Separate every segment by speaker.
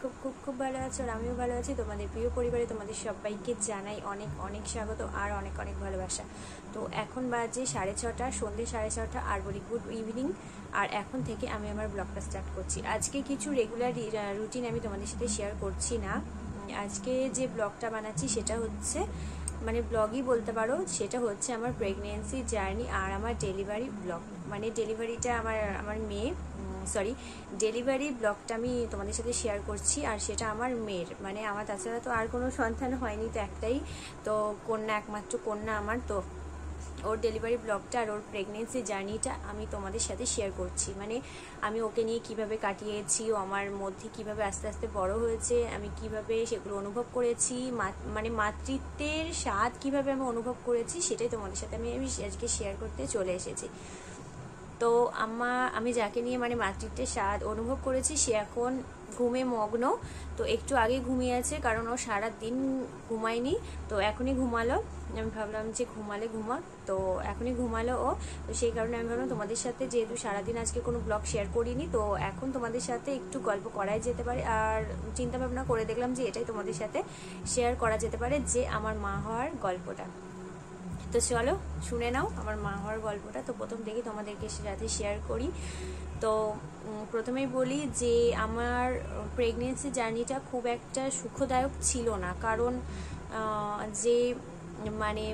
Speaker 1: খুব খুব খুব ভালো আছো আর আমিও ভালো আছি। তোমাদের প্রিয় পরিবারে তোমাদের সবাইকে জানাই অনেক অনেক স্বাগত আর অনেক অনেক ভালোবাসা। তো এখন বাজে 6:30, সন্ধ্যে 6:30, আর বলি গুড ইভিনিং। আর এখন থেকে আমি আমার ব্লগটা স্টার্ট করছি। আজকে কিছু রেগুলার রুটিন আমি তোমাদের সাথে শেয়ার করছি না। আজকে যে ব্লগটা বানাচ্ছি সেটা হচ্ছে মানে ব্লগই বলতে পারো, সেটা হচ্ছে আমার প্রেগনেন্সি জার্নি আর আমার ডেলিভারি ব্লগ। মানে ডেলিভারিটা আমার মেয়ে ডেলিভারি ব্লগটা আমি তোমাদের সাথে শেয়ার করছি। আর সেটা আমার মেয়ের, মানে আমার তাছাড়া তো আর কোনো সন্তান হয়নি, তো একটাই তো কন্যা, একমাত্র কন্যা আমার। তো ওর ডেলিভারি ব্লগটা আর ওর প্রেগনেন্সি জার্নিটা আমি তোমাদের সাথে শেয়ার করছি। মানে আমি ওকে নিয়ে কিভাবে কাটিয়েছি, ও আমার মধ্যে কিভাবে আস্তে আস্তে বড় হয়েছে, আমি কিভাবে সেগুলো অনুভব করেছি, মানে মাতৃত্বের স্বাদ কিভাবে আমি অনুভব করেছি, সেটাই তোমাদের সাথে আমি আজকে শেয়ার করতে চলে এসেছি। তো আমি যাকে নিয়ে মানে মাতৃত্বের স্বাদ অনুভব করেছি সে এখন ঘুমে মগ্ন। তো একটু আগে ঘুমিয়ে আছে, কারণ ও সারাদিন ঘুমায়নি, তো এখনই ঘুমালো। আমি ভাবলাম যে ঘুমা, তো এখনই ঘুমালো ও। তো সেই কারণে আমি ভাবলাম তোমাদের সাথে, যেহেতু সারাদিন আজকে কোনো ব্লগ শেয়ার করিনি, তো এখন তোমাদের সাথে একটু গল্প করাই যেতে পারে। আর চিন্তা ভাবনা করে দেখলাম যে এটাই তোমাদের সাথে শেয়ার করা যেতে পারে, যে আমার মা হওয়ার গল্পটা। তো চলো শুনে নাও আমার মা হওয়ার গল্পটা। তো প্রথম থেকে তোমাদেরকে সাথে শেয়ার করি। তো প্রথমেই বলি যে আমার প্রেগনেন্সি জার্নিটা খুব একটা সুখদায়ক ছিল না, কারণ যে মানে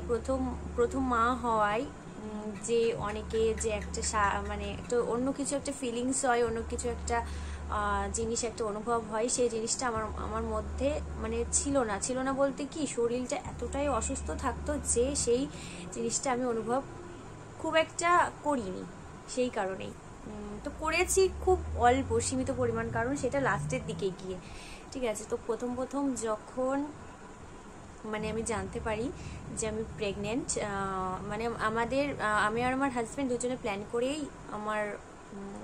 Speaker 1: প্রথম মা হওয়ায় যে অনেকে যে একটা মানে একটা অন্য কিছু একটা ফিলিংস হয়, অন্য কিছু একটা জিনিস একটা অনুভব হয়, সেই জিনিসটা আমার মধ্যে মানে ছিল না বলতে কি, শরীরটা এতটাই অসুস্থ থাকতো যে সেই জিনিসটা আমি অনুভব খুব একটা করিনি। সেই কারণেই তো করেছি খুব অল্প সীমিত পরিমাণ, কারণ সেটা লাস্টের দিকে গিয়ে, ঠিক আছে। তো প্রথম যখন মানে আমি জানতে পারি যে আমি প্রেগনেন্ট, মানে আমি আর আমার হাজব্যান্ড দুজনে প্ল্যান করেই আমার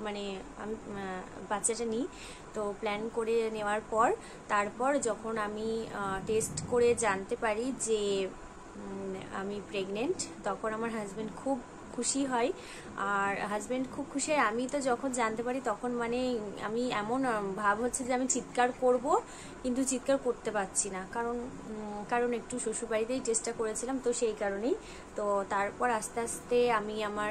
Speaker 1: মানে আমি বাচ্চাটা নিই। তো প্ল্যান করে নেওয়ার পর তারপর যখন আমি টেস্ট করে জানতে পারি যে আমি প্রেগনেন্ট, তখন আমার হাজব্যান্ড খুব খুশি হয়। আর হাজব্যান্ড খুব খুশি হয়, আমি তো যখন জানতে পারি তখন মানে আমি এমন ভাব হচ্ছে যে আমি চিৎকার করব, কিন্তু চিৎকার করতে পারছি না, কারণ একটু শ্বশুরবাড়িতেই চেষ্টা করেছিলাম, তো সেই কারণেই। তো তারপর আস্তে আস্তে আমি আমার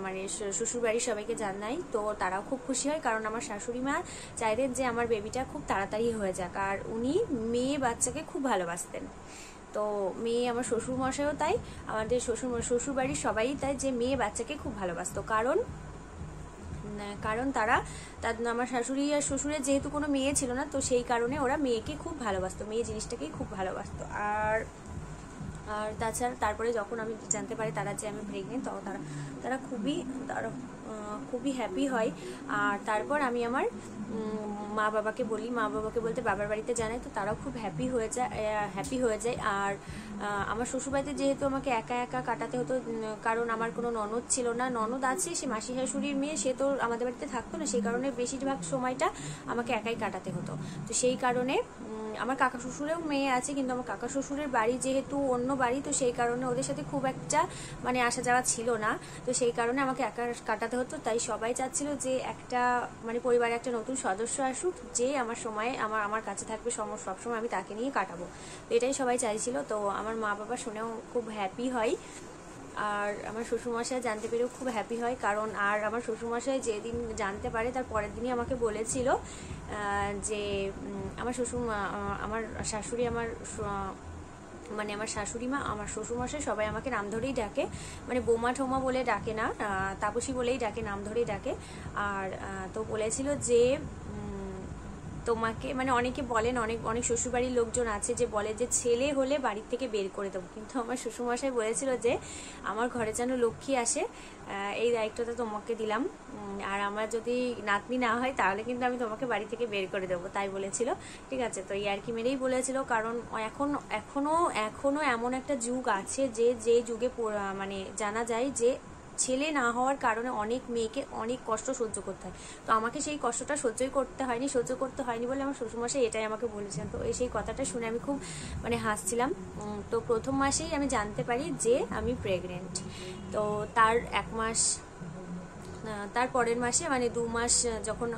Speaker 1: মানে শ্বশুরবাড়ির সবাইকে জানাই, তো তারাও খুব খুশি হয়, কারণ আমার শাশুড়ি মা চাইতেন যে আমার বেবিটা খুব তাড়াতাড়ি হয়ে যাক। আর উনি মেয়ে বাচ্চাকে খুব ভালোবাসতেন। তো মেয়ে, আমার শ্বশুর মশাইও তাই, আমাদের শ্বশুরবাড়ির সবাই তাই, যে মেয়ে বাচ্চাকে খুব ভালোবাসতো, কারণ তারা আমার শাশুড়ি আর শ্বশুরের যেহেতু কোনো মেয়ে ছিল না, তো সেই কারণে ওরা মেয়েকে খুব ভালোবাসতো, মেয়ে জিনিসটাকেই খুব ভালোবাসতো। আর তাছাড়া তারপরে যখন আমি জানতে পারি তারা যে আমি প্রেগনেন্ট, তখন তারা খুবই হ্যাপি হয়। আর তারপর আমি আমার মা বাবাকে বলতে বাবার বাড়িতে জানাই, তো তারাও খুব হ্যাপি হয়ে যায়। আর আমার শ্বশুরবাড়িতে যেহেতু আমাকে একা একা কাটাতে হতো, কারণ আমার কোনো ননদ ছিল না, ননদ আছে সে মাসি শাশুড়ির মেয়ে, সে তো আমাদের বাড়িতে থাকতো না, সেই কারণে বেশিরভাগ সময়টা আমাকে একাই কাটাতে হতো। তো সেই কারণে আমার কাকা শ্বশুরেও মেয়ে আছে, কিন্তু আমার কাকা শ্বশুরের বাড়ি যেহেতু অন্য বাড়ি, তো সেই কারণে ওদের সাথে খুব একটা মানে আসা যাওয়া ছিল না, তো সেই কারণে আমাকে একা কাটাতে হতো। তাই সবাই চাচ্ছিল যে একটা মানে পরিবারে একটা নতুন সদস্য আসুক, যে আমার সময়ে আমার কাছে থাকবে, সবসময় আমি তাকে নিয়ে কাটাবো, তো এটাই সবাই চাইছিল। তো আমার মা বাবা শুনেও খুব হ্যাপি হয়, আর আমার শ্বশুরমশাই জানতে পেরেও খুব হ্যাপি হয়, কারণ আর আমার শ্বশুরমশাই যেদিন জানতে পারে তার পরের দিনই আমাকে বলেছিল যে আমার শাশুড়ি মানে আমার শাশুড়ি মা, আমার শ্বশুরমশাই সবাই আমাকে নাম ধরেই ডাকে, মানে বৌমা ঠৌমা বলে ডাকে না, তাপসী বলেই ডাকে, নাম ধরেই ডাকে। আর তো বলেছিল যে তোমাকে মানে অনেকে বলেন, অনেক শ্বশুরবাড়ির লোকজন আছে যে বলে যে ছেলে হলে বাড়ির থেকে বের করে দেবো, কিন্তু আমার শ্বশুরমশাই বলেছিল যে আমার ঘরে যেন লক্ষ্মী আসে, এই দায়িত্বটা তোমাকে দিলাম, আর আমার যদি নাতনি না হয় তাহলে কিন্তু আমি তোমাকে বাড়ি থেকে বের করে দেবো, তাই বলেছিল, ঠিক আছে। তো ইয়ার্কি মেরেই বলেছিল, কারণ এখনো এমন একটা যুগ আছে যে যুগে মানে জানা যায় যে ছেলে না হওয়ার কারণে অনেক মেয়েকে অনেক কষ্ট সহ্য করতে হয়। তো আমাকে সেই কষ্টটা সহ্য করতে হয়নি বলে আমার শ্বশুরমশাই এটাই আমাকে বলেছেন। তো সেই কথাটা শুনে আমি খুব মানে হাসছিলাম। তো প্রথম মাসেই আমি জানতে পারি যে আমি প্রেগনেন্ট। তো তার 1 মাস তার পরের মাসে মানে 2 মাস যখন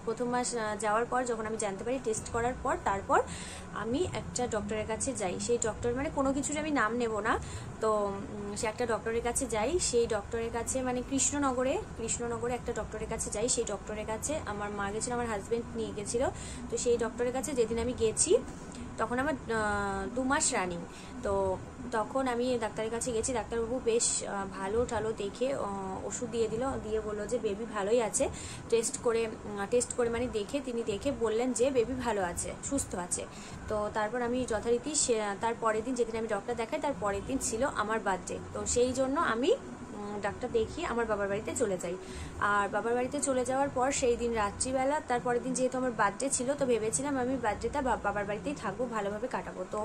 Speaker 1: প্রথম মাস যাওয়ার পর যখন আমি জানতে পারি টেস্ট করার পর, তারপর আমি একটা ডক্টরের কাছে যাই। সেই ডক্টর মানে কোনো কিছুর আমি নাম নেব না, তো সে একটা ডক্টরের কাছে যাই। সেই ডক্টরের কাছে মানে কৃষ্ণনগরে একটা ডক্টরের কাছে যাই। সেই ডক্টরের কাছে আমার মা গেছিল, আমার হাজব্যান্ড নিয়ে গেছিল। তো সেই ডক্টরের কাছে যেদিন আমি গেছি তখন আমার 2 মাস রানিং। তো তখন আমি ডাক্তারের কাছে গেছি। ডাক্তারবাবু বেশ ভালো টালো দেখে ওষুধ দিয়ে দিল, দিয়ে বললো যে বেবি ভালোই আছে। টেস্ট করে মানে তিনি দেখে বললেন যে বেবি ভালো আছে, সুস্থ আছে। তো তারপর আমি যথারীতি তার পরের দিন যেদিন আমি ডক্টর দেখাই তার পরের দিন ছিল আমার বার্থডে। তো সেই জন্য আমি ডাক্তার দেখিয়ে আমার বাবার বাড়িতে চলে যাই। আর বাবার বাড়িতে চলে যাওয়ার পর সেই দিন রাত্রিবেলা, তারপরের দিন যেহেতু আমার বার্থডে ছিল, তো ভেবেছিলাম আমি বার্থডেটা বাবার বাড়িতেই থাকবো, ভালোভাবে কাটাবো। তো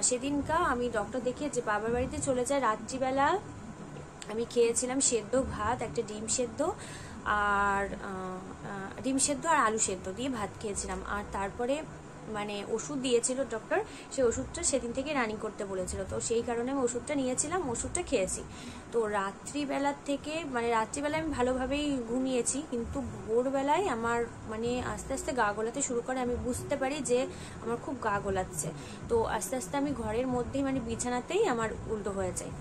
Speaker 1: সেদিনকা আমি ডক্টর দেখিয়ে যে বাবার বাড়িতে চলে যাই। রাত্রিবেলা আমি খেয়েছিলাম সেদ্ধ ভাত, একটা ডিম সেদ্ধ আর আলু সেদ্ধ দিয়ে ভাত খেয়েছিলাম। আর তারপরে মানে ওষুধ দিয়েছিল ডক্টর, সেই ওষুধটা সেদিন থেকে রানিং করতে বলেছিল। তো সেই কারণে আমি ওষুধটা নিয়েছিলাম, ওষুধটা খেয়েছি। তো রাত্রিবেলা আমি ভালোভাবেই ঘুমিয়েছি, কিন্তু ভোরবেলায় আমার মানে আস্তে আস্তে গা গোলাতে শুরু করে। আমি বুঝতে পারি যে আমার খুব গা গোলাচ্ছে। তো আস্তে আস্তে আমি ঘরের মধ্যেই মানে বিছানাতেই আমার উল্টো হয়ে যায়,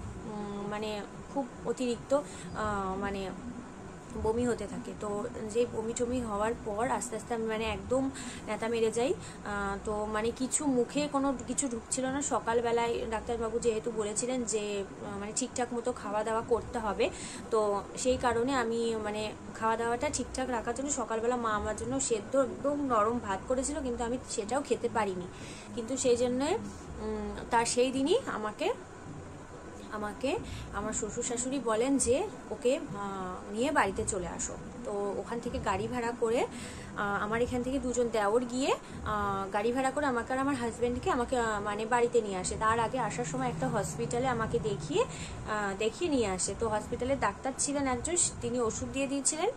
Speaker 1: মানে খুব অতিরিক্ত মানে বমি হতে থাকে। তো যে বমি টমি হওয়ার পর আস্তে আস্তে আমি মানে একদম নেতা মেরে যাই। তো মানে মুখে কোনো কিছু ঢুকছিল না। সকালবেলায় ডাক্তারবাবু যেহেতু বলেছিলেন যে মানে ঠিকঠাক মতো খাওয়া দাওয়া করতে হবে, তো সেই কারণে আমি মানে খাওয়া দাওয়াটা ঠিকঠাক রাখার জন্য সকালবেলা মা আমার জন্য সেদ্ধ একদম নরম ভাত করেছিল, কিন্তু আমি সেটাও খেতে পারিনি। কিন্তু সেই জন্যে তার সেই দিনই আমাকে আমার শ্বশুর শাশুড়ি বলেন যে ওকে নিয়ে বাড়িতে চলে আসো। তো ওখান থেকে গাড়ি ভাড়া করে আমার এখান থেকে দুজন দেওর গিয়ে গাড়ি ভাড়া করে আমাকে আর আমার হাজব্যান্ডকে মানে বাড়িতে নিয়ে আসে। তার আগে আসার সময় একটা হসপিটালে আমাকে দেখিয়ে নিয়ে আসে। তো হসপিটালে ডাক্তার ছিলেন একজন, তিনি ওষুধ দিয়ে দিয়েছিলেন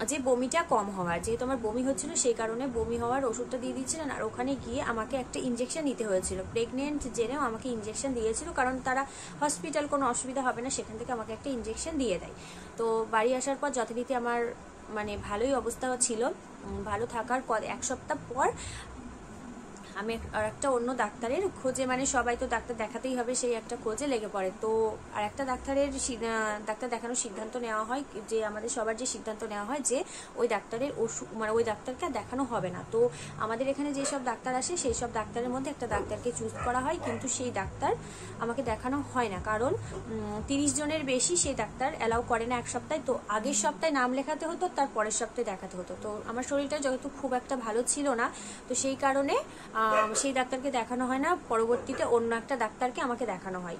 Speaker 1: যে বমিটা কম হওয়ার, যেহেতু আমার বমি হচ্ছিল সেই কারণে বমি হওয়ার ওষুধটা দিয়ে দিয়েছিলেন। আর ওখানে গিয়ে আমাকে একটা ইঞ্জেকশন নিতে হয়েছিল, প্রেগনেন্ট জেনেও আমাকে ইঞ্জেকশন দিয়েছিল, কারণ তারা হসপিটাল কোনো অসুবিধা হবে না সেখান থেকে আমাকে একটা ইঞ্জেকশন দিয়ে দেয়। তো বাড়ি আসার পর যথারীতি আমার মানে ভালোই অবস্থা ছিল। ভালো থাকার পর 1 সপ্তাহ পর আমি আর একটা অন্য ডাক্তারের খোঁজে, মানে সবাই তো ডাক্তার দেখাতেই হবে, সেই একটা খোঁজে লেগে পড়ে। তো আর একটা ডাক্তার দেখানোর সিদ্ধান্ত নেওয়া হয়, যে আমাদের সবার যে সিদ্ধান্ত নেওয়া হয় যে ওই ডাক্তারের মানে ওই ডাক্তারকে দেখানো হবে না। তো আমাদের এখানে যেসব ডাক্তার আসে সেই সব ডাক্তারের মধ্যে একটা ডাক্তারকে চুজ করা হয়, কিন্তু সেই ডাক্তার আমাকে দেখানো হয় না, কারণ 30 জনের বেশি সেই ডাক্তার অ্যালাউ করে না 1 সপ্তাহে। তো আগের সপ্তাহে নাম লেখাতে হতো, তার পরের সপ্তাহে দেখাতে হতো। তো আমার শরীরটা যেহেতু খুব একটা ভালো ছিল না, তো সেই কারণে সেই ডাক্তারকে দেখানো হয় না। পরবর্তীতে অন্য একটা ডাক্তারকে আমাকে দেখানো হয়।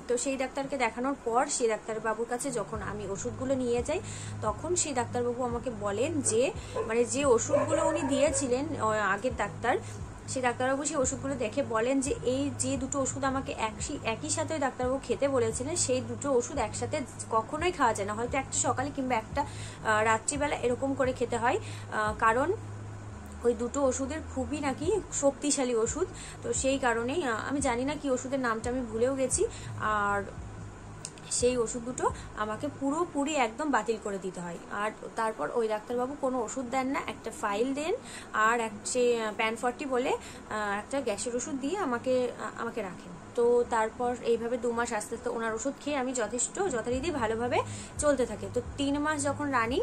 Speaker 1: তো সেই ডাক্তারকে দেখানোর পর সেই ডাক্তারবাবুর কাছে যখন আমি ওষুধগুলো নিয়ে যাই, তখন সেই ডাক্তারবাবু আমাকে বলেন যে মানে যে ওষুধগুলো উনি দিয়েছিলেন আগের ডাক্তার, সেই ডাক্তারবাবু সেই ওষুধগুলো দেখে বলেন যে এই যে দুটো ওষুধ আমাকে একই সাথে ডাক্তারবাবু খেতে বলেছিলেন, সেই দুটো ওষুধ একসাথে কখনোই খাওয়া যায় না, হয়তো একটা সকালে কিংবা একটা রাত্রিবেলা এরকম করে খেতে হয়, কারণ ওই দুটো ওষুধের খুবই নাকি শক্তিশালী ওষুধ। তো সেই কারণেই আমি জানি না কি ওষুধের নামটা, আমি ভুলেও গেছি। আর সেই ওষুধ দুটো আমাকে পুরোপুরি একদম বাতিল করে দিতে হয়। আর তারপর ওই ডাক্তারবাবু কোনো ওষুধ দেন না, একটা ফাইল দেন আর সে প্যান40 বলে একটা গ্যাসের ওষুধ দিয়ে আমাকে রাখেন। তো তারপর এইভাবে 2 মাস আস্তে আস্তে ওনার ওষুধ খেয়ে আমি যথারীতি ভালোভাবে চলতে থাকে। তো 3 মাস যখন রানিং,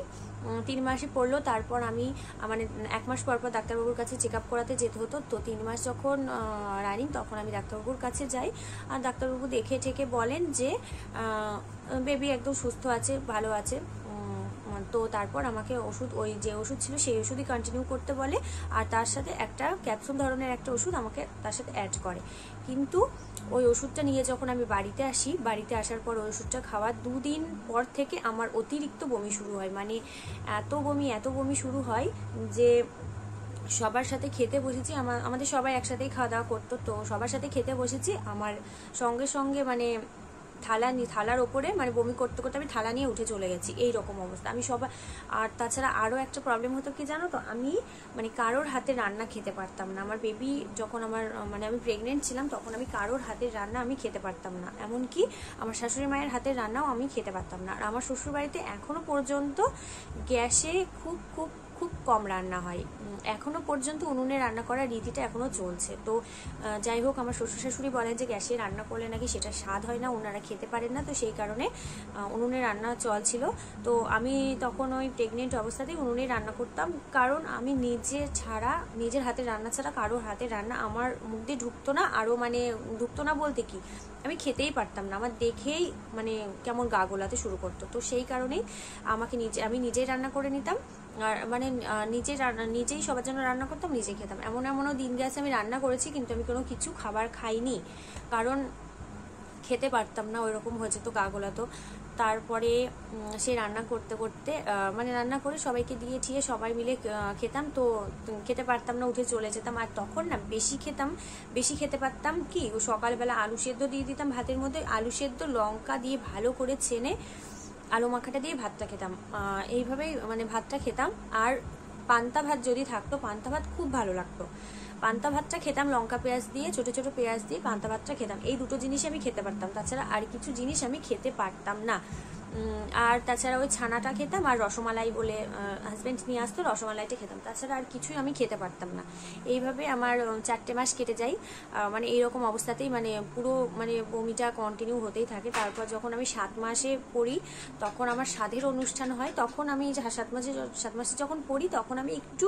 Speaker 1: 3 মাসে পড়লো, তারপর আমি মানে 1 মাস পর পর ডাক্তারবাবুর কাছে চেক আপ করাতে যেতে হতো। তো 3 মাস যখন রানিং, তখন আমি ডাক্তারবাবুর কাছে যাই। আর ডাক্তারবাবু দেখে ঠেকে বলেন যে বেবি একদম সুস্থ আছে, ভালো আছে। তো তারপর আমাকে যে ওষুধ ছিল সেই ওষুধই কন্টিনিউ করতে বলে, আর তার সাথে একটা ক্যাপসুল ধরনের একটা ওষুধ আমাকে তার সাথে অ্যাড করে। কিন্তু ওই ওষুধটা নিয়ে যখন আমি বাড়িতে আসি, বাড়িতে আসার পর ওই ওষুধটা খাওয়ার 2 দিন পর থেকে আমার অতিরিক্ত বমি শুরু হয়। মানে এত বমি শুরু হয় যে সবার সাথে খেতে বসেছি, আমাদের সবাই একসাথেই খাওয়া দাওয়া করতো। তো সবার সাথে খেতে বসেছি, আমার সঙ্গে সঙ্গে মানে থালার ওপরে মানে বমি করতে করতে আমি থালা নিয়ে উঠে চলে গেছি, এইরকম অবস্থা। আমি সবাই, আর তাছাড়া আরও একটা প্রবলেম হতো কি জানো তো, আমি মানে কারোর হাতে রান্না খেতে পারতাম না। আমার বেবি যখন মানে আমি প্রেগনেন্ট ছিলাম তখন আমি কারোর হাতের রান্না আমি খেতে পারতাম না, এমনকি আমার শাশুড়ি মায়ের হাতের রান্নাও আমি খেতে পারতাম না। আর আমার শ্বশুরবাড়িতে এখনও পর্যন্ত গ্যাসে খুব খুব খুব কম রান্না হয়, এখনও পর্যন্ত উনুনে রান্না করার রীতিটা এখনও চলছে। তো যাই হোক, আমার শ্বশুর শাশুড়ি বলেন যে গ্যাসে রান্না করলে নাকি সেটা স্বাদ হয় না, ওনারা খেতে পারেন না, তো সেই কারণে উনুনে রান্না চলছিল। তো আমি তখন ওই প্রেগনেন্ট অবস্থাতেই উনুনে রান্না করতাম, কারণ আমি নিজের হাতের রান্না ছাড়া কারোর হাতের রান্না আমার মুখ দিয়ে ঢুকতো না। আরও মানে ঢুকতো না বলতে কি, আমি খেতেই পারতাম না, আমার দেখেই মানে কেমন গা গোলাতে শুরু করতো। তো সেই কারণেই আমি নিজেই রান্না করে নিতাম, আর মানে নিজেই সবার জন্য রান্না করতাম, নিজেই খেতাম। এমনও দিন গেছে আমি রান্না করেছি কিন্তু আমি কোনো কিছু খাবার খাইনি, কারণ খেতে পারতাম না, ওইরকম হয়েছে তো গা গোলাতো। তারপরে সে রান্না করতে করতে মানে রান্না করে সবাইকে দিয়ে ঠিয়ে সবাই মিলে খেতাম, তো খেতে পারতাম না, উঠে চলে যেতাম। আর তখন না বেশি খেতে পারতাম কি, সকালবেলা আলু সেদ্ধ দিয়ে দিতাম ভাতের মধ্যে, আলু সেদ্ধ লঙ্কা দিয়ে ভালো করে ছেনে আলু মাখাটা দিয়ে ভাতটা খেতাম, এইভাবেই মানে ভাতটা খেতাম। আর পান্তা ভাত যদি থাকতো, পান্তা ভাত খুব ভালো লাগতো, পান্তা ভাতটা খেতাম লঙ্কা পেঁয়াজ দিয়ে, ছোট ছোট পেঁয়াজ দিয়ে পান্তা ভাতটা খেতাম। এই দুটো জিনিস আমি খেতে পারতাম, তাছাড়া আর কিছু জিনিস আমি খেতে পারতাম না। আর তাছাড়া ওই ছানাটা খেতাম, আর রসমালাই বলে হাজব্যান্ড নিয়ে আসতো, রসমালাইটা খেতাম, তাছাড়া আর কিছুই আমি খেতে পারতাম না। এইভাবে আমার 4 মাস কেটে যায়, মানে এইরকম অবস্থাতেই মানে পুরো মানে বমিটা কন্টিনিউ হতেই থাকে। তারপর যখন আমি 7 মাসে পড়ি তখন আমার স্বাদের অনুষ্ঠান হয়, তখন আমি 7 মাসে যখন পড়ি তখন আমি একটু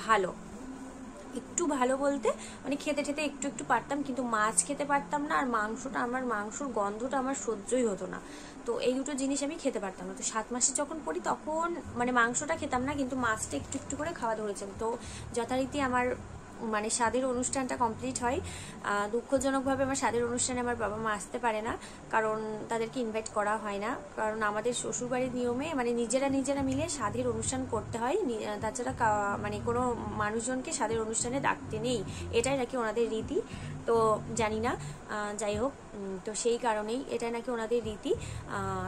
Speaker 1: ভালো বলতে মানে খেতে একটু পারতাম, কিন্তু মাছ খেতে পারতাম না, আর মাংসর গন্ধটা আমার সহ্যই হতো না। তো এই দুটো জিনিস আমি খেতে পারতাম না। তো 7 মাসে যখন পড়ি তখন মানে মাংসটা খেতাম না, কিন্তু মাছটা একটু করে খাওয়া ধরেছেন। তো যথারীতি আমার মানে স্বাদের অনুষ্ঠানটা কমপ্লিট হয়। দুঃখজনকভাবে আমার স্বাদের অনুষ্ঠানে আমার বাবা মা আসতে পারে না, কারণ তাদেরকে ইনভাইট করা হয় না, কারণ আমাদের শ্বশুরবাড়ির নিয়মে মানে নিজেরা মিলে স্বাদের অনুষ্ঠান করতে হয়, তাছাড়া মানে কোনো মানুষজনকে স্বাদের অনুষ্ঠানে ডাকতে নেই, এটাই নাকি ওনাদের রীতি। তো জানি না, যাই হোক, তো সেই কারণেই এটাই নাকি ওনাদের রীতি।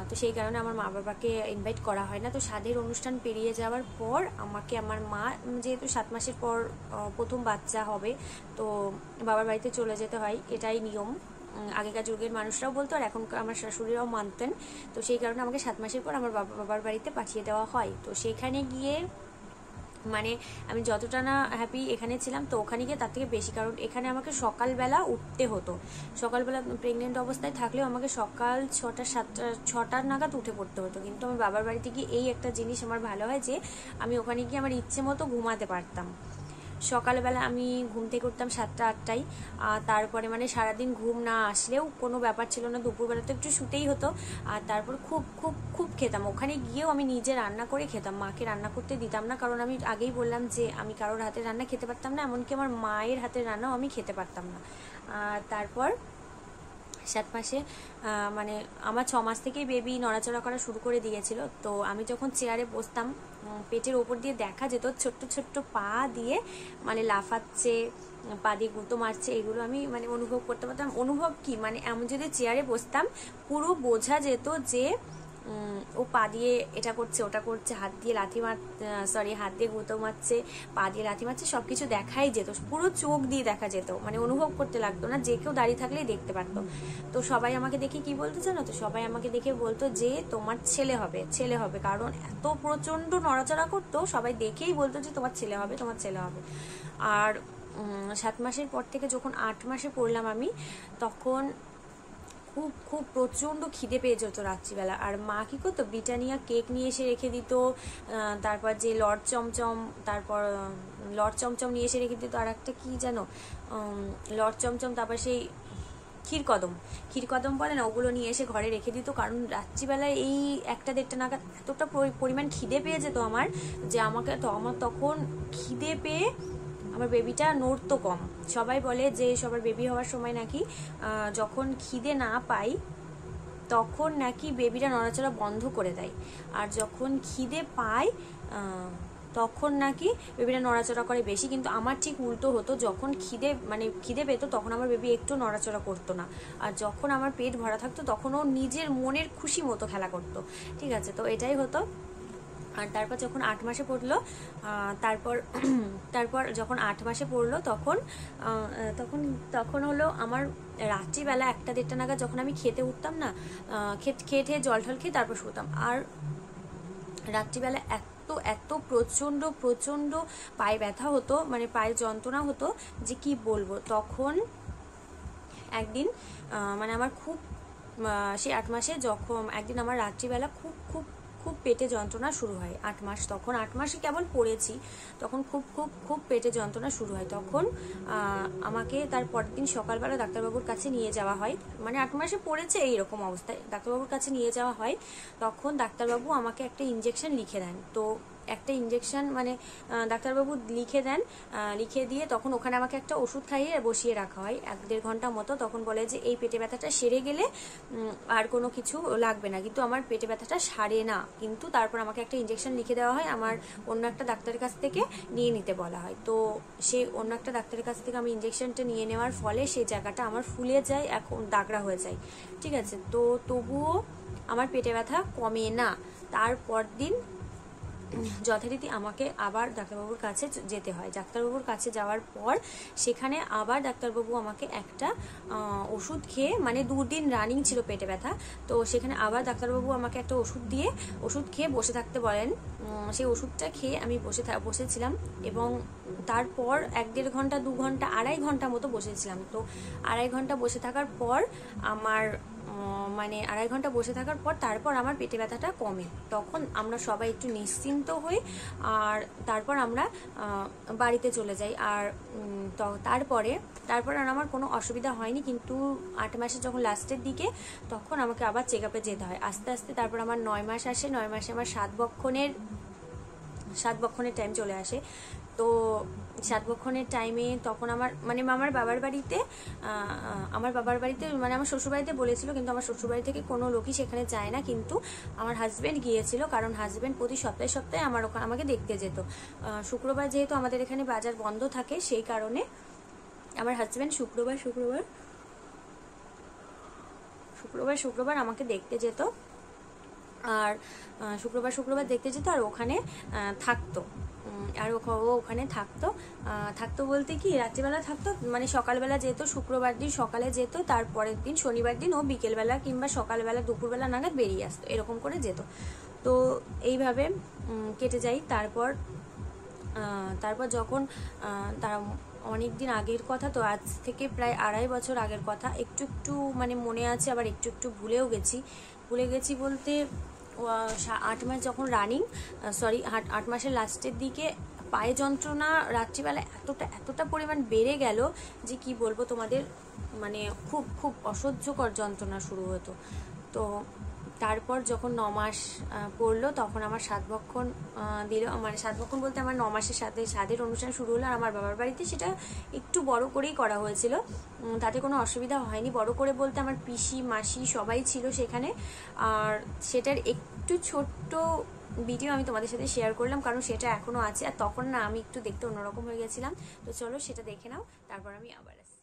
Speaker 1: তো সেই কারণে আমার মা বাবাকে ইনভাইট করা হয় না। তো স্বাদের অনুষ্ঠান পেরিয়ে যাওয়ার পর আমাকে আমার মা, যেহেতু 7 মাসের পর প্রথম বাচ্চা হবে, তো বাবার বাড়িতে চলে যেতে হয়, এটাই নিয়ম। আগেকার যুগের মানুষরাও বলতো, আর এখন আমার শাশুড়িরাও মানতেন। তো সেই কারণে আমাকে 7 মাসের পর আমার বাবার বাড়িতে পাঠিয়ে দেওয়া হয়। তো সেইখানে গিয়ে মানে আমি যতটা না হ্যাপি এখানে ছিলাম, তো ওখানে গিয়ে তার থেকে বেশি, কারণ এখানে আমাকে সকালবেলা উঠতে হতো। সকালবেলা প্রেগনেন্ট অবস্থায় থাকলেও আমাকে সকাল 6টা নাগাদ উঠে পড়তে হতো। কিন্তু আমার বাবার বাড়িতে গিয়ে এই একটা জিনিস আমার ভালো হয় যে আমি ওখানে গিয়ে আমার ইচ্ছে মতো ঘুমাতে পারতাম। সকালবেলা আমি ঘুম থেকে উঠতাম 7টা-8টায়, তারপরে মানে সারাদিন ঘুম না আসলেও কোনো ব্যাপার ছিল না, দুপুরবেলা তো একটু শুতেই হতো। আর তারপর খুব খুব খুব খেতাম, ওখানে গিয়েও আমি নিজে রান্না করে খেতাম, মাকে রান্না করতে দিতাম না, কারণ আমি আগেই বললাম যে আমি কারোর হাতের রান্না খেতে পারতাম না, এমনকি আমার মায়ের হাতের রান্নাও আমি খেতে পারতাম না। তারপর 7 মাসে মানে আমার 6 মাস থেকেই বেবি নড়াচড়া করা শুরু করে দিয়েছিল। তো আমি যখন চেয়ারে বসতাম, পেটের ওপর দিয়ে দেখা যেত ছোট্ট ছোট্ট পা দিয়ে মানে লাফাচ্ছে, পা দিয়ে গুঁতো মারছে, এগুলো আমি মানে অনুভব করতে পারতাম। অনুভব কি মানে, আমি যদি চেয়ারে বসতাম পুরো বোঝা যেত যে ও পা দিয়ে এটা করছে ওটা করছে, হাত দিয়ে গুঁতো মারছে, পা দিয়ে লাথি মারছে, সবকিছু দেখাই যেত, পুরো চোখ দিয়ে দেখা যেত, মানে অনুভব করতে লাগতো না, যে কেউ দাঁড়িয়ে থাকলেই দেখতে পারতো। তো সবাই আমাকে দেখে কি বলতো জানো তো, সবাই আমাকে দেখে বলতো যে তোমার ছেলে হবে, কারণ এত প্রচন্ড নড়াচড়া করতো, সবাই দেখেই বলতো যে তোমার ছেলে হবে। আর 7 মাসের পর থেকে যখন 8 মাসে পড়লাম আমি, তখন খুব খুব প্রচণ্ড খিদে পেয়ে যেত রাত্রিবেলা। আর মা কী করতো, ব্রিটানিয়া কেক নিয়ে এসে রেখে দিত, তারপর যে লর্ড চমচম নিয়ে এসে রেখে দিত, আর একটা কী যেন লর্ড চমচম, তারপর সেই ক্ষীরকদম বলে না, ওগুলো নিয়ে এসে ঘরে রেখে দিত, কারণ রাত্রিবেলায় এই 1টা-1.5টা নাগাদ এতটা পরিমাণ খিদে পেয়ে যেত আমার, যে আমার তখন খিদে পেয়ে আমার বেবিটা নড়তো কম। সবাই বলে যে সবার বেবি হওয়ার সময় নাকি যখন খিদে না পাই তখন নাকি বেবিটা নড়াচড়া বন্ধ করে দেয়, আর যখন খিদে পায় তখন নাকি বেবিটা নড়াচড়া করে বেশি, কিন্তু আমার ঠিক উল্টো হতো। যখন খিদে পেতো তখন আমার বেবি একটু নড়াচড়া করতো না, আর যখন আমার পেট ভরা থাকতো তখন ও নিজের মনের খুশি মতো খেলা করতো। ঠিক আছে, তো এটাই হতো। আর তারপর যখন 8 মাসে পড়লো, তারপর যখন 8 মাসে পড়লো তখন তখন তখন হলো আমার রাত্রিবেলা 1-1:30 নাগাদ যখন আমি খেতে উঠতাম না, খেয়ে জল ঠল খেয়ে তারপর শুতাম। আর রাত্রিবেলা এত এত প্রচণ্ড প্রচণ্ড পায়ে ব্যথা হতো, মানে পায়ে যন্ত্রণা হতো যে কি বলবো। তখন একদিন মানে আমার খুব সেই 8 মাসে যখন একদিন আমার রাত্রিবেলা খুব খুব খুব পেটে যন্ত্রণা শুরু হয়। 8 মাস, তখন 8 মাসে কেবল পড়েছি, তখন খুব খুব খুব পেটে যন্ত্রণা শুরু হয়। তখন আমাকে তার পরের দিন সকালবেলা ডাক্তারবাবুর কাছে নিয়ে যাওয়া হয়, মানে 8 মাসে পড়েছে এইরকম অবস্থায় ডাক্তারবাবুর কাছে নিয়ে যাওয়া হয়। তখন ডাক্তারবাবু আমাকে একটা ইঞ্জেকশন লিখে দেন। তো একটা ইঞ্জেকশন মানে ডাক্তারবাবু লিখে দিয়ে তখন ওখানে আমাকে একটা ওষুধ খাইয়ে বসিয়ে রাখা হয় 1-1.5 ঘন্টা মতো। তখন বলে যে এই পেটে ব্যথাটা সেরে গেলে আর কোনো কিছু লাগবে না, কিন্তু আমার পেটে ব্যথাটা সারে না। কিন্তু তারপর আমাকে একটা ইঞ্জেকশন লিখে দেওয়া হয়, আমার অন্য একটা ডাক্তারের কাছ থেকে নিয়ে নিতে বলা হয়। তো সেই অন্য একটা ডাক্তারের কাছ থেকে আমি ইঞ্জেকশনটা নিয়ে নেওয়ার ফলে সেই জায়গাটা আমার ফুলে যায়, এখন দাগড়া হয়ে যায়। ঠিক আছে, তো তবুও আমার পেটে ব্যথা কমে না। তারপর দিন যথারীতি আমাকে আবার ডাক্তারবাবুর কাছে যেতে হয়। ডাক্তারবাবুর কাছে যাওয়ার পর সেখানে আবার ডাক্তারবাবু আমাকে একটা ওষুধ খেয়ে, মানে 2 দিন রানিং ছিল পেটে ব্যথা, তো সেখানে আবার ডাক্তারবাবু আমাকে একটা ওষুধ খেয়ে বসে থাকতে বলেন। সেই ওষুধটা খেয়ে আমি বসেছিলাম, এবং তারপর 1-1.5 ঘন্টা 2 ঘন্টা 2.5 ঘন্টা মতো বসেছিলাম। তো 2.5 ঘন্টা বসে থাকার পর আমার মানে 2.5 ঘন্টা বসে থাকার পর তারপর আমার পেটে ব্যথাটা কমে। তখন আমরা সবাই একটু নিশ্চিন্ত হই, আর তারপর আমরা বাড়িতে চলে যাই। আর তারপর আর আমার কোনো অসুবিধা হয়নি। কিন্তু 8 মাসে যখন লাস্টের দিকে, তখন আমাকে আবার চেক আপে যেতে হয় আস্তে আস্তে। তারপর আমার 9 মাস আসে, 9 মাসে আমার 7 বক্ষণের টাইম চলে আসে। তো 7 বক্ষণের টাইমে তখন আমার বাবার বাড়িতে মানে আমার শ্বশুরবাড়িতে বলেছিল, কিন্তু আমার শ্বশুরবাড়ি থেকে কোনো লোকই সেখানে যায় না। কিন্তু আমার হাজব্যান্ড গিয়েছিল, কারণ হাজব্যান্ড প্রতি সপ্তাহে আমাকে দেখতে যেত। শুক্রবার যেহেতু আমাদের এখানে বাজার বন্ধ থাকে, সেই কারণে আমার হাজব্যান্ড শুক্রবার আমাকে দেখতে যেত। আর শুক্রবার দেখতে যেত, আর ওখানে থাকতো। আর ওখানে থাকতো বলতে কি, রাত্রিবেলা থাকতো, মানে সকালবেলা যেত, শুক্রবার দিন সকালে যেত, তারপরের দিন শনিবার দিন ও বিকেলবেলা কিংবা সকালবেলা দুপুরবেলা নাগাদ বেরিয়ে আসতো, এরকম করে যেত। তো এইভাবে কেটে যায়। তারপর যখন তারা অনেক দিন আগের কথা, তো আজ থেকে প্রায় 2.5 বছর আগের কথা, একটু মানে মনে আছে, আবার একটু ভুলে গেছি বলতে 8 মাস যখন রানিং, 8 মাসের লাস্টের দিকে পায়ে যন্ত্রণা রাত্রিবেলা এতটা পরিমাণ বেড়ে গেল যে কি বলবো তোমাদের, মানে খুব খুব অসহ্যকর যন্ত্রণা শুরু হতো। তো তারপর যখন 9 মাস পড়লো, তখন আমার 7 বক্ষণ দিল। মানে 7 বক্ষণ বলতে আমার 9 মাসের সাথে স্বাদের অনুষ্ঠান শুরু হলো। আর আমার বাবার বাড়িতে সেটা একটু বড় করেই করা হয়েছিল, তাতে কোনো অসুবিধা হয়নি। বড় করে বলতে আমার পিসি মাসি সবাই ছিল সেখানে। আর সেটার একটু ছোট্ট ভিডিও আমি তোমাদের সাথে শেয়ার করলাম, কারণ সেটা এখনও আছে। আর তখন না আমি একটু দেখতে অন্যরকম হয়ে গেছিলাম। তো চলো সেটা দেখে নাও, তারপর আমি আবার আসছি।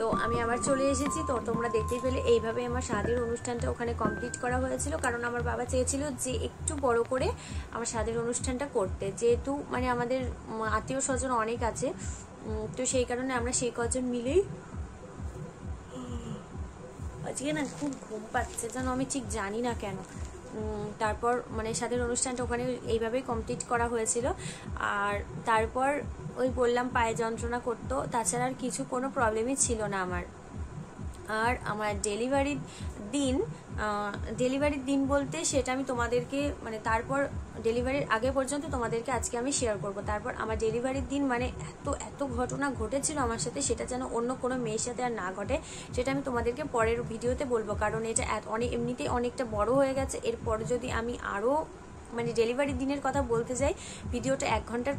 Speaker 1: তো আমি আবার চলে এসেছি। তো তোমরা দেখতেই পেলে এইভাবে আমার শাদির অনুষ্ঠানটা ওখানে কমপ্লিট করা হয়েছিল, কারণ আমার বাবা চেয়েছিল যে একটু বড় করে আমার শাদির অনুষ্ঠানটা করতে, যেহেতু মানে আমাদের আত্মীয় স্বজন অনেক আছে, তো সেই কারণে আমরা সেই কজন মিলেই, আজকে না খুব ঘুম পাচ্ছে যেন, আমি ঠিক জানি না কেন। তারপর মানে শাদির অনুষ্ঠানটা ওখানে এইভাবেই কমপ্লিট করা হয়েছিল। আর তারপর ওই বললাম পায়ে যন্ত্রণা করতো, তাছাড়া আর কিছু কোনো প্রবলেমই ছিল না আমার। আর আমার ডেলিভারির দিন বলতে সেটা আমি তোমাদেরকে মানে তারপর ডেলিভারির আগে পর্যন্ত তোমাদেরকে আজকে আমি শেয়ার করব। তারপর আমার ডেলিভারির দিন মানে এত ঘটনা ঘটেছিল আমার সাথে, সেটা যেন অন্য কোনো মেয়ের সাথে আর না ঘটে, সেটা আমি তোমাদেরকে পরের ভিডিওতে বলবো, কারণ এটা এমনিতেই অনেকটা বড় হয়ে গেছে। এরপর যদি আমি আরও মানে ডেলিভারির দিনের কথা বলতে যাই, ভিডিওটা 1 ঘন্টার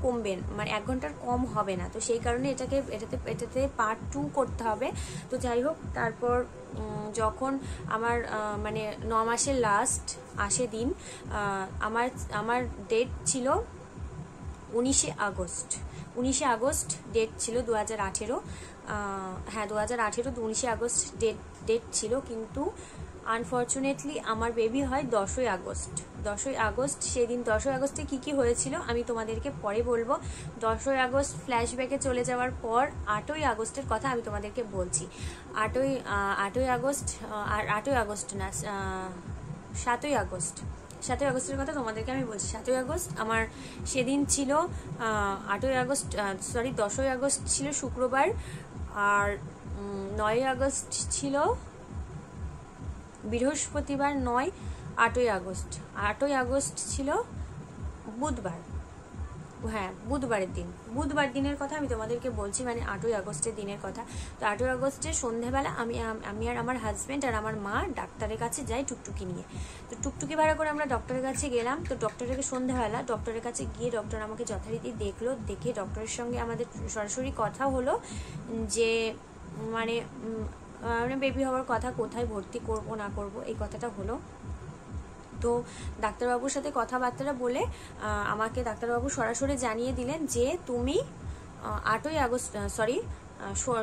Speaker 1: কমবে, মানে 1 ঘন্টার কম হবে না। তো সেই কারণে এটাতে পার্ট 2 করতে হবে। তো যাই হোক, তারপর যখন আমার মানে 9 মাসের লাস্ট আসে দিন, আমার ডেট ছিল 19শে আগস্ট ডেট ছিল 2018। হ্যাঁ 2018 19শে আগস্ট ডেট ছিল, কিন্তু আনফর্চুনেটলি আমার বেবি হয় 10ই আগস্ট। সেদিন 10ই আগস্টে কি হয়েছিল আমি তোমাদেরকে পরে বলবো। 10ই আগস্ট ফ্ল্যাশব্যাকে চলে যাওয়ার পর 8ই আগস্টের কথা আমি তোমাদেরকে বলছি। 8ই আগস্ট না, 7ই আগস্টের কথা তোমাদেরকে আমি বলছি। 7ই আগস্ট আমার সেদিন ছিল, 10ই আগস্ট ছিল শুক্রবার, আর 9ই আগস্ট ছিল বৃহস্পতিবার। 8ই আগস্ট ছিল বুধবার। হ্যাঁ বুধবার দিনের কথা আমি তোমাদেরকে বলছি, মানে 8ই আগস্টের দিনের কথা। তো 8ই আগস্টের সন্ধ্যেবেলা আমি আর আমার হাজব্যান্ড আর আমার মা ডাক্তারের কাছে যাই টুকটুকি নিয়ে। তো টুকটুকি ভাড়া করে আমরা ডক্টরের কাছে গেলাম। তো সন্ধ্যাবেলা ডক্টরের কাছে গিয়ে ডক্টর আমাকে যথারীতি দেখে ডক্টরের সঙ্গে আমাদের সরাসরি কথা হলো যে মানে বেবি হওয়ার কথা, কোথায় ভর্তি করব না করব এই কথাটা হলো। তো ডাক্তারবাবুর সাথে কথাবার্তা বলে আমাকে ডাক্তারবাবু সরাসরি জানিয়ে দিলেন যে তুমি 8ই আগস্ট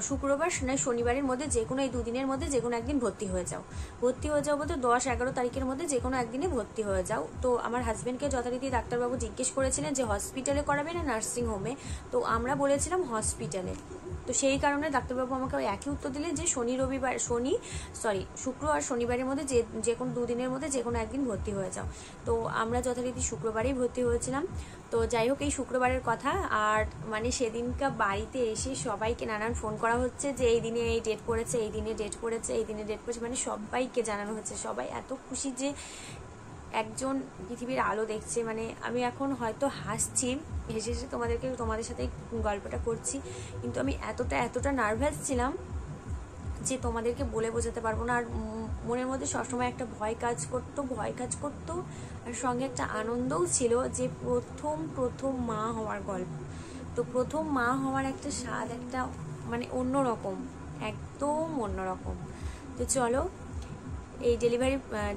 Speaker 1: শুক্রবার শনিবারের মধ্যে যে কোনো এই 2 দিনের মধ্যে যে কোনো একদিন ভর্তি হয়ে যাও বলতে 10-11 তারিখের মধ্যে যে কোনো একদিনে ভর্তি হয়ে যাও। তো আমার হাজব্যান্ডকে যথারীতি ডাক্তারবাবু জিজ্ঞেস করেছিলেন যে হসপিটালে করাবে না নার্সিং হোমে। তো আমরা বলেছিলাম হসপিটালে। তো সেই কারণে ডাক্তারবাবু আমাকে ওই একই উত্তর দিলেন যে শুক্র আর শনিবারের মধ্যে যে কোনো 2 দিনের মধ্যে যে কোনো একদিন ভর্তি হয়ে যাও। তো আমরা যথারীতি শুক্রবারেই ভর্তি হয়েছিলাম। তো যাই হোক, এই শুক্রবারের কথা। আর মানে সেদিনকার বাড়িতে এসে সবাইকে নানান ফোন করা হচ্ছে যে এই দিনে এই ডেট পড়েছে, এই দিনে ডেট পড়েছে, মানে সবাইকে জানানো হচ্ছে। সবাই এত খুশি যে একজন পৃথিবীর আলো দেখছে। মানে আমি এখন হয়তো হাসছি, হেসে তোমাদের সাথে গল্পটা করছি, কিন্তু আমি এতটা নার্ভাস ছিলাম যে তোমাদেরকে বলে বোঝাতে পারবো না। আর মনের মধ্যে সবসময় একটা ভয় কাজ করতো, আর সঙ্গে একটা আনন্দও ছিল যে প্রথম মা হওয়ার গল্প। তো প্রথম মা হওয়ার একটা স্বাদ, একটা মানে অন্যরকম, একদম অন্যরকম। তো চলো, এই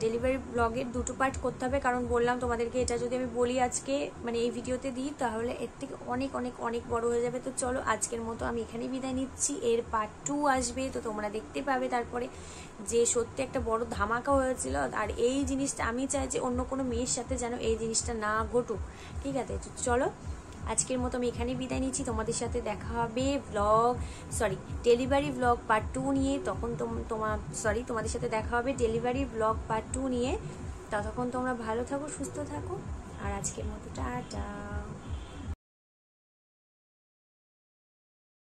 Speaker 1: ডেলিভারি ব্লগের 2টো পার্ট করতে হবে, কারণ বললাম তোমাদেরকে এটা যদি আমি বলি আজকে মানে এই ভিডিওতে দিই তাহলে এর থেকে অনেক বড় হয়ে যাবে। তো চলো, আজকের মতো আমি এখানেই বিদায় নিচ্ছি। এর পার্ট 2 আসবে, তো তোমরা দেখতে পাবে তারপরে যে সত্যি একটা বড় ধামাকা হয়েছিল। আর এই জিনিসটা আমি চাই যে অন্য কোনো মেয়ের সাথে যেন এই জিনিসটা না ঘটুক, ঠিক আছে? চলো, আজকের মতো আমি এখানেই বিদায় নিচ্ছি। তোমাদের সাথে দেখা হবে ডেলিভারি ব্লগ পার্ট 2 নিয়ে। তখন তোমাদের সাথে দেখা হবে ডেলিভারি ব্লগ পার্ট 2 নিয়ে। ততক্ষণ তোমরা ভালো থাকো, সুস্থ থাকো, আর আজকের মতো টাটা।